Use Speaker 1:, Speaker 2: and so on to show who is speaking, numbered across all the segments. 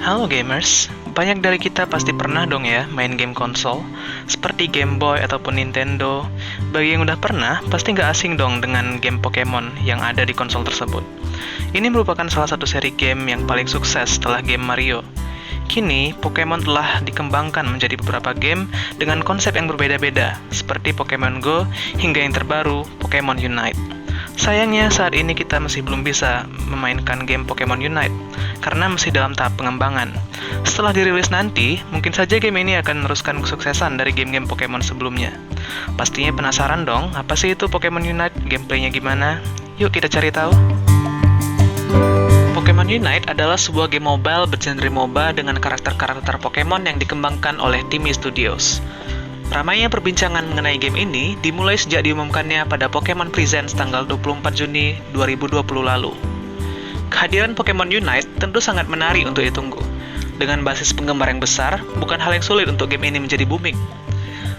Speaker 1: Halo gamers, banyak dari kita pasti pernah dong ya main game konsol, seperti Game Boy ataupun Nintendo. Bagi yang udah pernah, pasti nggak asing dong dengan game Pokemon yang ada di konsol tersebut. Ini merupakan salah satu seri game yang paling sukses setelah game Mario. Kini, Pokemon telah dikembangkan menjadi beberapa game dengan konsep yang berbeda-beda, seperti Pokemon Go hingga yang terbaru, Pokemon Unite. Sayangnya saat ini kita masih belum bisa memainkan game Pokemon Unite karena masih dalam tahap pengembangan. Setelah dirilis nanti, mungkin saja game ini akan meneruskan kesuksesan dari game-game Pokemon sebelumnya. Pastinya penasaran dong, apa sih itu Pokemon Unite? Gameplaynya gimana? Yuk kita cari tahu. Pokemon Unite adalah sebuah game mobile bergenre MOBA dengan karakter-karakter Pokemon yang dikembangkan oleh Timi Studios. Ramainya perbincangan mengenai game ini dimulai sejak diumumkannya pada Pokemon Presents tanggal 24 Juni 2020 lalu. Kehadiran Pokemon Unite tentu sangat menarik untuk ditunggu. Dengan basis penggemar yang besar, bukan hal yang sulit untuk game ini menjadi booming.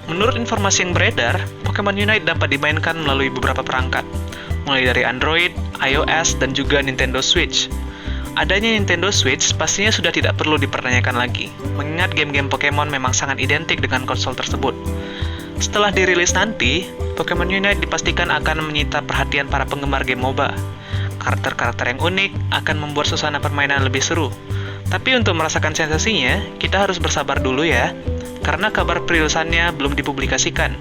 Speaker 1: Menurut informasi yang beredar, Pokemon Unite dapat dimainkan melalui beberapa perangkat, mulai dari Android, iOS, dan juga Nintendo Switch. Adanya Nintendo Switch pastinya sudah tidak perlu dipertanyakan lagi, mengingat game-game Pokemon memang sangat identik dengan konsol tersebut. Setelah dirilis nanti, Pokemon Unite dipastikan akan menyita perhatian para penggemar game MOBA. Karakter-karakter yang unik akan membuat suasana permainan lebih seru. Tapi untuk merasakan sensasinya, kita harus bersabar dulu ya, karena kabar perilisannya belum dipublikasikan.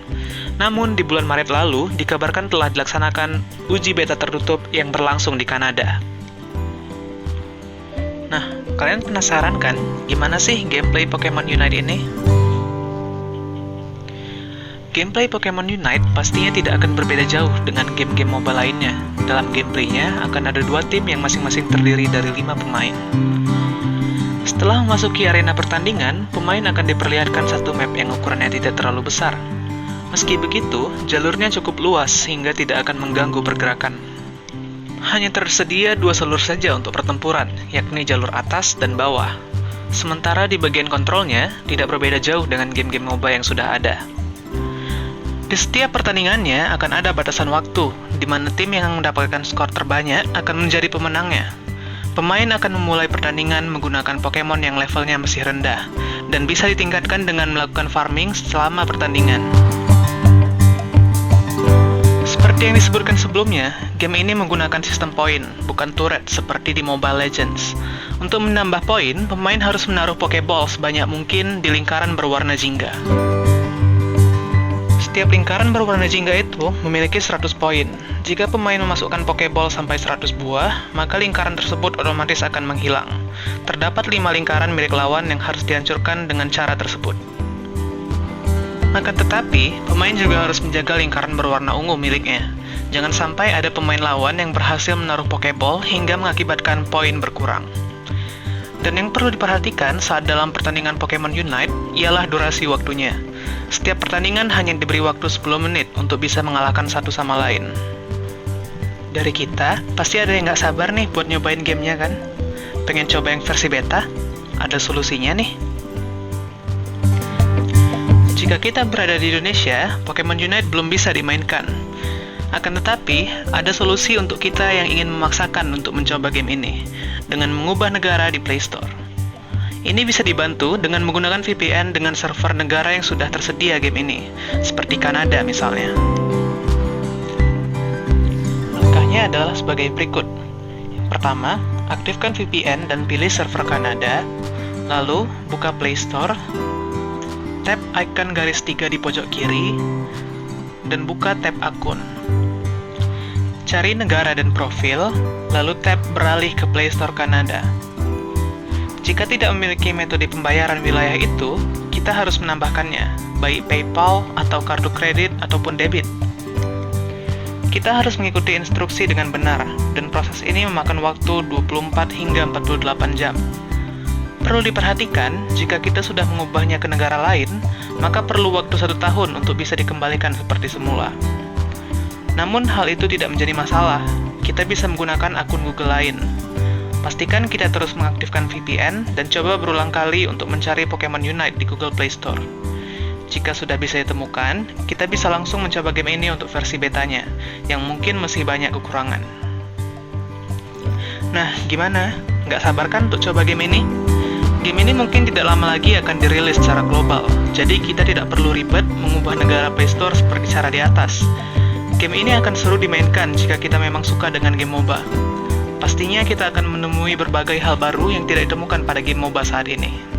Speaker 1: Namun, di bulan Maret lalu, dikabarkan telah dilaksanakan uji beta tertutup yang berlangsung di Kanada. Nah, kalian penasaran kan, gimana sih gameplay Pokemon Unite ini? Gameplay Pokemon Unite pastinya tidak akan berbeda jauh dengan game-game MOBA lainnya. Dalam gameplaynya akan ada dua tim yang masing-masing terdiri dari 5 pemain. Setelah memasuki arena pertandingan, pemain akan diperlihatkan satu map yang ukurannya tidak terlalu besar. Meski begitu, jalurnya cukup luas sehingga tidak akan mengganggu pergerakan. Hanya tersedia 2 jalur saja untuk pertempuran, yakni jalur atas dan bawah. Sementara di bagian kontrolnya, tidak berbeda jauh dengan game-game MOBA yang sudah ada. Di setiap pertandingannya akan ada batasan waktu, di mana tim yang mendapatkan skor terbanyak akan menjadi pemenangnya. Pemain akan memulai pertandingan menggunakan Pokemon yang levelnya masih rendah, dan bisa ditingkatkan dengan melakukan farming selama pertandingan. Seperti yang disebutkan sebelumnya, game ini menggunakan sistem poin, bukan turret seperti di Mobile Legends. Untuk menambah poin, pemain harus menaruh Pokeball sebanyak mungkin di lingkaran berwarna jingga. Setiap lingkaran berwarna jingga itu memiliki 100 poin. Jika pemain memasukkan Pokeball sampai 100 buah, maka lingkaran tersebut otomatis akan menghilang. Terdapat 5 lingkaran milik lawan yang harus dihancurkan dengan cara tersebut. Akan tetapi, pemain juga harus menjaga lingkaran berwarna ungu miliknya. Jangan sampai ada pemain lawan yang berhasil menaruh Pokeball hingga mengakibatkan poin berkurang. Dan yang perlu diperhatikan saat dalam pertandingan Pokemon Unite ialah durasi waktunya. Setiap pertandingan hanya diberi waktu 10 menit untuk bisa mengalahkan satu sama lain. Dari kita, pasti ada yang nggak sabar nih buat nyobain gamenya kan? Pengen coba yang versi beta? Ada solusinya nih. Jika kita berada di Indonesia, Pokemon Unite belum bisa dimainkan. Akan tetapi, ada solusi untuk kita yang ingin memaksakan untuk mencoba game ini, dengan mengubah negara di Play Store. Ini bisa dibantu dengan menggunakan VPN dengan server negara yang sudah tersedia game ini, seperti Kanada misalnya. Langkahnya adalah sebagai berikut. Pertama, aktifkan VPN dan pilih server Kanada, lalu buka Play Store, tap icon garis 3 di pojok kiri, dan buka tab akun. Cari negara dan profil, lalu tap beralih ke Play Store Kanada. Jika tidak memiliki metode pembayaran wilayah itu, kita harus menambahkannya, baik PayPal atau kartu kredit ataupun debit. Kita harus mengikuti instruksi dengan benar, dan proses ini memakan waktu 24 hingga 48 jam. Perlu diperhatikan, jika kita sudah mengubahnya ke negara lain, maka perlu waktu 1 tahun untuk bisa dikembalikan seperti semula. Namun hal itu tidak menjadi masalah, kita bisa menggunakan akun Google lain. Pastikan kita terus mengaktifkan VPN dan coba berulang kali untuk mencari Pokemon Unite di Google Play Store. Jika sudah bisa ditemukan, kita bisa langsung mencoba game ini untuk versi betanya, yang mungkin masih banyak kekurangan. Nah, gimana? Nggak sabar kan untuk coba game ini? Game ini mungkin tidak lama lagi akan dirilis secara global, jadi kita tidak perlu ribet mengubah negara Play Store seperti cara di atas. Game ini akan seru dimainkan jika kita memang suka dengan game MOBA. Pastinya kita akan menemui berbagai hal baru yang tidak ditemukan pada game MOBA saat ini.